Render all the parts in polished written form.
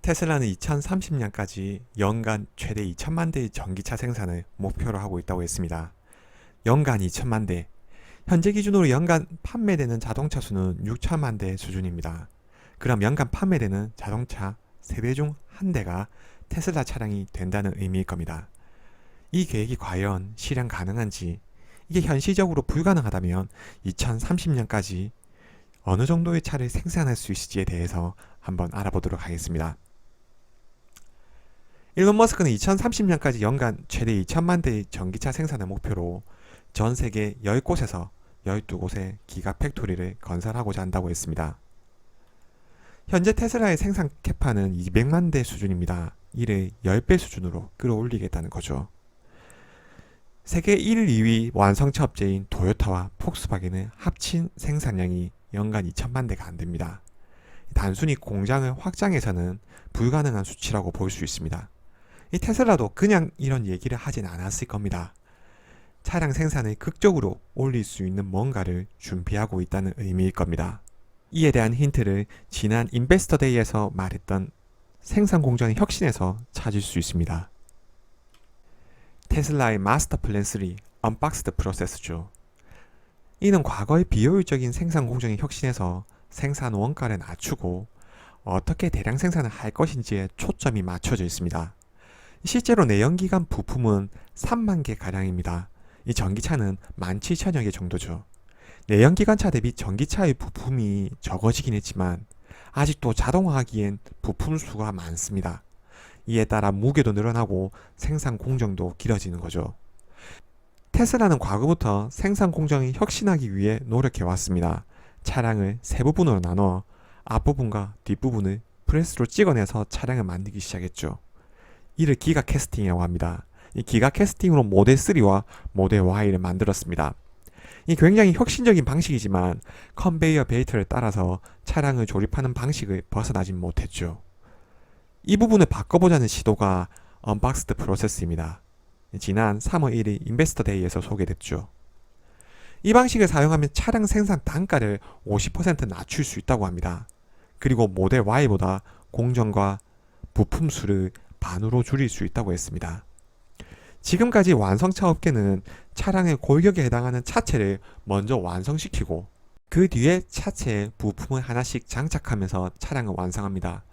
테슬라는 2030년까지 연간 최대 2천만 대의 전기차 생산을 목표로 하고 있다고 했습니다. 연간 2천만 대. 현재 기준으로 연간 판매되는 자동차 수는 6천만 대 수준입니다. 그럼 연간 판매되는 자동차 3대 중 1대가 테슬라 차량이 된다는 의미일 겁니다. 이 계획이 과연 실현 가능한지, 이게 현실적으로 불가능하다면 2030년까지 어느 정도의 차를 생산할 수 있을지에 대해서 한번 알아보도록 하겠습니다. 일론 머스크는 2030년까지 연간 최대 2천만 대의 전기차 생산을 목표로 전 세계 10곳에서 12곳의 기가 팩토리를 건설하고자 한다고 했습니다. 현재 테슬라의 생산 캐파는 200만 대 수준입니다. 이를 10배 수준으로 끌어올리겠다는 거죠. 세계 1, 2위 완성차 업체인 도요타와 폭스바겐의 합친 생산량이 연간 2천만 대가 안 됩니다. 단순히 공장을 확장해서는 불가능한 수치라고 볼 수 있습니다. 이 테슬라도 그냥 이런 얘기를 하진 않았을 겁니다. 차량 생산을 극적으로 올릴 수 있는 뭔가를 준비하고 있다는 의미일 겁니다. 이에 대한 힌트를 지난 인베스터 데이에서 말했던 생산 공정의 혁신에서 찾을 수 있습니다. 테슬라의 마스터 플랜 3, 언박스드 프로세스죠. 이는 과거의 비효율적인 생산 공정의 혁신에서 생산 원가를 낮추고 어떻게 대량 생산을 할 것인지에 초점이 맞춰져 있습니다. 실제로 내연기관 부품은 3만 개 가량입니다. 이 전기차는 17,000여 개 정도죠. 내연기관차 대비 전기차의 부품이 적어지긴 했지만 아직도 자동화하기엔 부품 수가 많습니다. 이에 따라 무게도 늘어나고 생산 공정도 길어지는 거죠. 테슬라는 과거부터 생산 공정이 혁신하기 위해 노력해 왔습니다. 차량을 세 부분으로 나눠 앞부분과 뒷부분을 프레스로 찍어내서 차량을 만들기 시작했죠. 이를 기가 캐스팅이라고 합니다. 이 기가 캐스팅으로 모델 3와 모델 Y를 만들었습니다. 이 굉장히 혁신적인 방식이지만 컨베이어 벨트를 따라서 차량을 조립하는 방식을 벗어나진 못했죠. 이 부분을 바꿔보자는 시도가 언박스드 프로세스입니다. 지난 3월 1일 인베스터 데이에서 소개됐죠. 이 방식을 사용하면 차량 생산 단가를 50% 낮출 수 있다고 합니다. 그리고 모델 Y보다 공정과 부품 수를 반으로 줄일 수 있다고 했습니다. 지금까지 완성차 업계는 차량의 골격에 해당하는 차체를 먼저 완성시키고 그 뒤에 차체에 부품을 하나씩 장착하면서 차량을 완성합니다.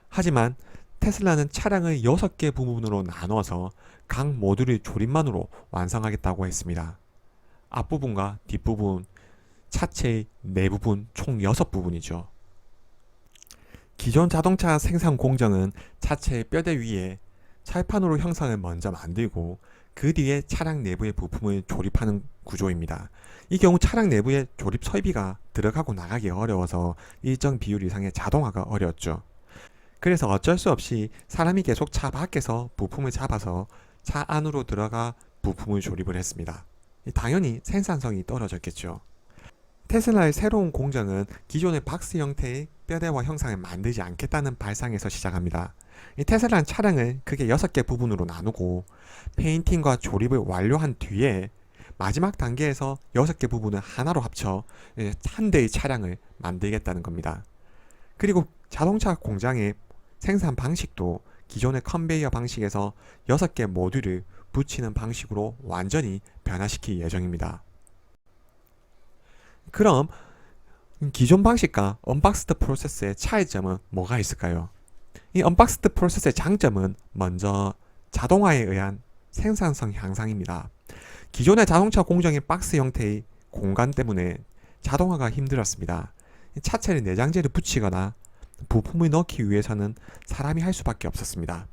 하지만 테슬라는 차량을 6개 부분으로 나눠서 각 모듈의 조립만으로 완성하겠다고 했습니다. 앞부분과 뒷부분, 차체의 내부분 총 6부분이죠. 기존 자동차 생산 공정은 차체의 뼈대 위에 철판으로 형상을 먼저 만들고 그 뒤에 차량 내부의 부품을 조립하는 구조입니다. 이 경우 차량 내부에 조립 설비가 들어가고 나가기 어려워서 일정 비율 이상의 자동화가 어려웠죠. 그래서 어쩔 수 없이 사람이 계속 차 밖에서 부품을 잡아서 차 안으로 들어가 부품을 조립을 했습니다. 당연히 생산성이 떨어졌겠죠. 테슬라의 새로운 공정은 기존의 박스 형태의 뼈대와 형상을 만들지 않겠다는 발상에서 시작합니다. 이 테슬라는 차량을 크게 6개 부분으로 나누고 페인팅과 조립을 완료한 뒤에 마지막 단계에서 6개 부분을 하나로 합쳐 한 대의 차량을 만들겠다는 겁니다. 그리고 자동차 공장의 생산 방식도 기존의 컨베이어 방식에서 6개 모듈을 붙이는 방식으로 완전히 변화시킬 예정입니다. 그럼 기존 방식과 언박스드 프로세스의 차이점은 뭐가 있을까요? 이 언박스드 프로세스의 장점은 먼저 자동화에 의한 생산성 향상입니다. 기존의 자동차 공정의 박스 형태의 공간 때문에 자동화가 힘들었습니다. 차체를 내장재를 붙이거나 부품을 넣기 위해서는 사람이 할 수밖에 없었습니다.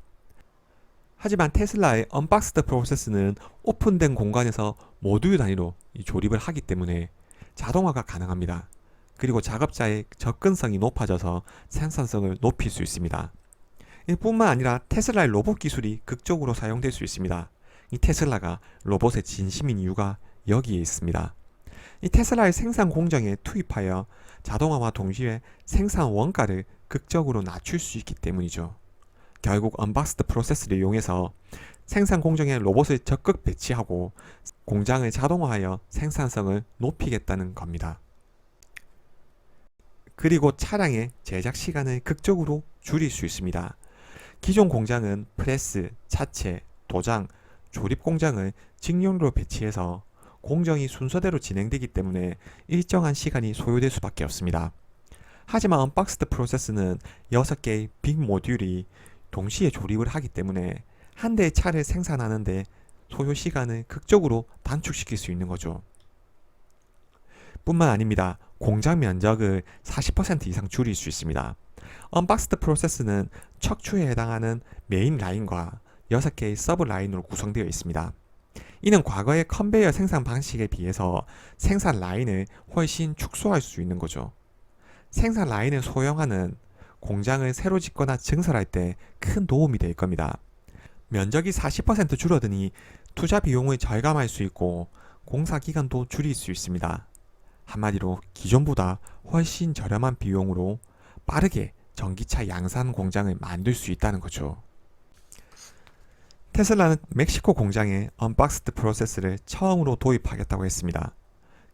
하지만 테슬라의 언박스드 프로세스는 오픈된 공간에서 모듈 단위로 조립을 하기 때문에 자동화가 가능합니다. 그리고 작업자의 접근성이 높아져서 생산성을 높일 수 있습니다. 이뿐만 아니라 테슬라의 로봇 기술이 극적으로 사용될 수 있습니다. 이 테슬라가 로봇의 진심인 이유가 여기에 있습니다. 이 테슬라의 생산 공정에 투입하여 자동화와 동시에 생산 원가를 극적으로 낮출 수 있기 때문이죠. 결국 언박스드 프로세스를 이용해서 생산 공정에 로봇을 적극 배치하고 공장을 자동화하여 생산성을 높이겠다는 겁니다. 그리고 차량의 제작 시간을 극적으로 줄일 수 있습니다. 기존 공장은 프레스, 차체, 도장, 조립 공장을 직영으로 배치해서 공정이 순서대로 진행되기 때문에 일정한 시간이 소요될 수밖에 없습니다. 하지만 언박스드 프로세스는 6개의 빅 모듈이 동시에 조립을 하기 때문에 한 대의 차를 생산하는데 소요 시간을 극적으로 단축시킬 수 있는 거죠. 뿐만 아닙니다. 공장 면적을 40% 이상 줄일 수 있습니다. 언박스드 프로세스는 척추에 해당하는 메인 라인과 6개의 서브 라인으로 구성되어 있습니다. 이는 과거의 컨베이어 생산 방식에 비해서 생산 라인을 훨씬 축소할 수 있는 거죠. 생산 라인을 소형화는 공장을 새로 짓거나 증설할 때 큰 도움이 될 겁니다. 면적이 40% 줄어드니 투자 비용을 절감할 수 있고 공사 기간도 줄일 수 있습니다. 한마디로 기존보다 훨씬 저렴한 비용으로 빠르게 전기차 양산 공장을 만들 수 있다는 거죠. 테슬라는 멕시코 공장에 언박스드 프로세스를 처음으로 도입하겠다고 했습니다.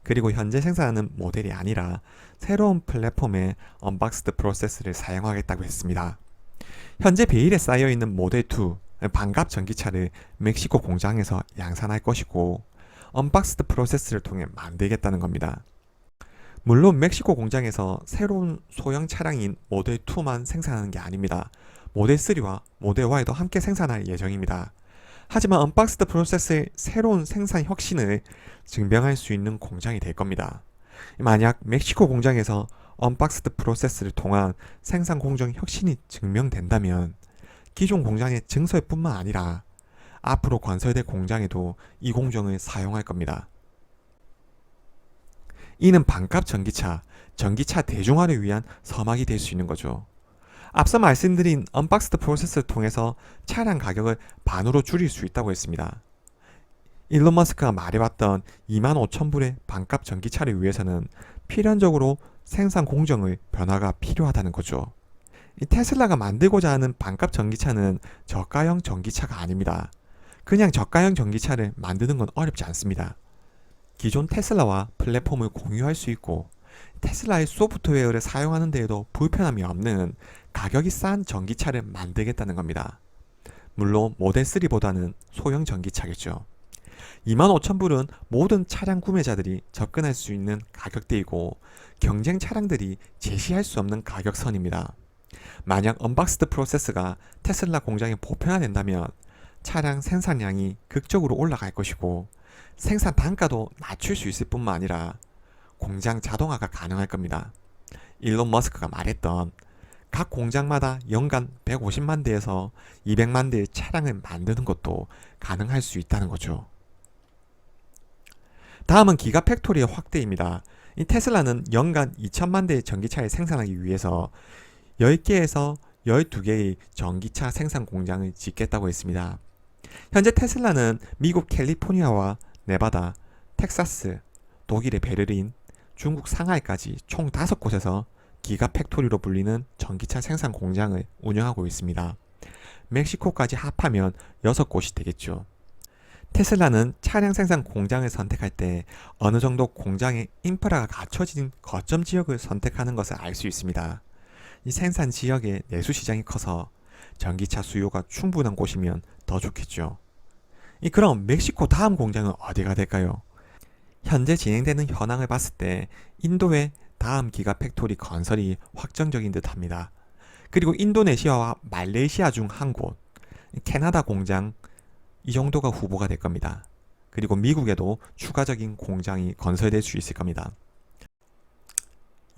그리고 현재 생산하는 모델이 아니라 새로운 플랫폼의 언박스드 프로세스를 사용하겠다고 했습니다. 현재 베일에 쌓여있는 모델2 반갑 전기차를 멕시코 공장에서 양산할 것이고 언박스드 프로세스를 통해 만들겠다는 겁니다. 물론 멕시코 공장에서 새로운 소형 차량인 모델2만 생산하는 게 아닙니다. 모델3와 모델Y도 함께 생산할 예정입니다. 하지만 언박스드 프로세스의 새로운 생산 혁신을 증명할 수 있는 공장이 될 겁니다. 만약 멕시코 공장에서 언박스드 프로세스를 통한 생산 공정 혁신이 증명된다면 기존 공장의 증설뿐만 아니라 앞으로 건설될 공장에도 이 공정을 사용할 겁니다. 이는 반값 전기차, 전기차 대중화를 위한 서막이 될 수 있는 거죠. 앞서 말씀드린 언박스드 프로세스를 통해서 차량 가격을 반으로 줄일 수 있다고 했습니다. 일론 머스크가 말해왔던 25,000불의 반값 전기차를 위해서는 필연적으로 생산 공정의 변화가 필요하다는 거죠. 이 테슬라가 만들고자 하는 반값 전기차는 저가형 전기차가 아닙니다. 그냥 저가형 전기차를 만드는 건 어렵지 않습니다. 기존 테슬라와 플랫폼을 공유할 수 있고 테슬라의 소프트웨어를 사용하는 데에도 불편함이 없는 가격이 싼 전기차를 만들겠다는 겁니다. 물론 모델3보다는 소형 전기차겠죠. 25,000불은 모든 차량 구매자들이 접근할 수 있는 가격대이고 경쟁 차량들이 제시할 수 없는 가격선입니다. 만약 언박스드 프로세스가 테슬라 공장에 보편화된다면 차량 생산량이 극적으로 올라갈 것이고 생산 단가도 낮출 수 있을 뿐만 아니라 공장 자동화가 가능할 겁니다. 일론 머스크가 말했던 각 공장마다 연간 150만 대에서 200만 대의 차량을 만드는 것도 가능할 수 있다는 거죠. 다음은 기가팩토리의 확대입니다. 이 테슬라는 연간 2천만 대의 전기차를 생산하기 위해서 10개에서 12개의 전기차 생산 공장을 짓겠다고 했습니다. 현재 테슬라는 미국 캘리포니아와 네바다, 텍사스, 독일의 베를린, 중국 상하이까지 총 5곳에서 기가팩토리로 불리는 전기차 생산 공장을 운영하고 있습니다. 멕시코까지 합하면 6곳이 되겠죠. 테슬라는 차량 생산 공장을 선택할 때 어느 정도 공장의 인프라가 갖춰진 거점 지역을 선택하는 것을 알 수 있습니다. 이 생산 지역의 내수 시장이 커서 전기차 수요가 충분한 곳이면 더 좋겠죠. 그럼 멕시코 다음 공장은 어디가 될까요? 현재 진행되는 현황을 봤을 때 인도의 다음 기가팩토리 건설이 확정적인 듯합니다. 그리고 인도네시아와 말레이시아 중 한 곳, 캐나다 공장 이 정도가 후보가 될 겁니다. 그리고 미국에도 추가적인 공장이 건설될 수 있을 겁니다.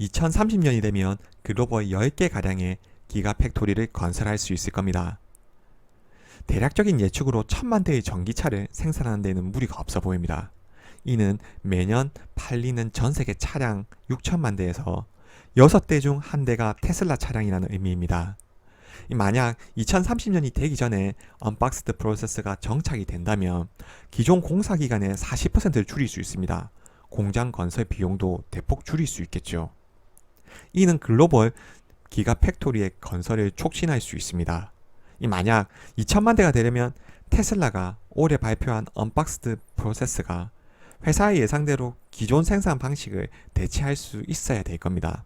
2030년이 되면 글로벌 10개가량의 기가팩토리를 건설할 수 있을 겁니다. 대략적인 예측으로 1000만 대의 전기차를 생산하는 데는 무리가 없어 보입니다. 이는 매년 팔리는 전세계 차량 6천만 대에서 6대 중 1대가 테슬라 차량이라는 의미입니다. 만약 2030년이 되기 전에 언박스드 프로세스가 정착이 된다면 기존 공사 기간의 40%를 줄일 수 있습니다. 공장 건설 비용도 대폭 줄일 수 있겠죠. 이는 글로벌 기가팩토리의 건설을 촉진할 수 있습니다. 만약 2천만 대가 되려면 테슬라가 올해 발표한 언박스드 프로세스가 회사의 예상대로 기존 생산 방식을 대체할 수 있어야 될 겁니다.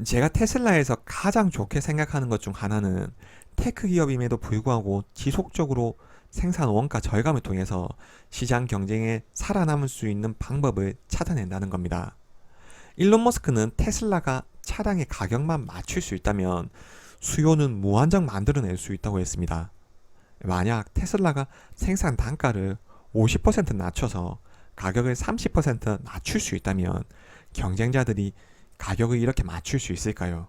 제가 테슬라에서 가장 좋게 생각하는 것 중 하나는 테크 기업임에도 불구하고 지속적으로 생산 원가 절감을 통해서 시장 경쟁에 살아남을 수 있는 방법을 찾아낸다는 겁니다. 일론 머스크는 테슬라가 차량의 가격만 맞출 수 있다면 수요는 무한정 만들어낼 수 있다고 했습니다. 만약 테슬라가 생산 단가를 50% 낮춰서 가격을 30% 낮출 수 있다면 경쟁자들이 가격을 이렇게 맞출 수 있을까요?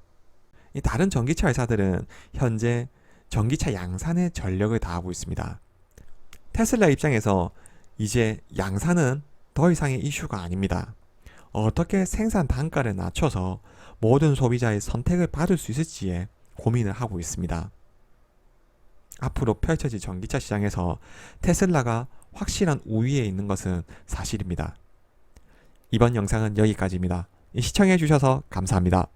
이 다른 전기차 회사들은 현재 전기차 양산에 전력을 다하고 있습니다. 테슬라 입장에서 이제 양산은 더 이상의 이슈가 아닙니다. 어떻게 생산 단가를 낮춰서 모든 소비자의 선택을 받을 수 있을지에 고민을 하고 있습니다. 앞으로 펼쳐질 전기차 시장에서 테슬라가 확실한 우위에 있는 것은 사실입니다. 이번 영상은 여기까지입니다. 시청해주셔서 감사합니다.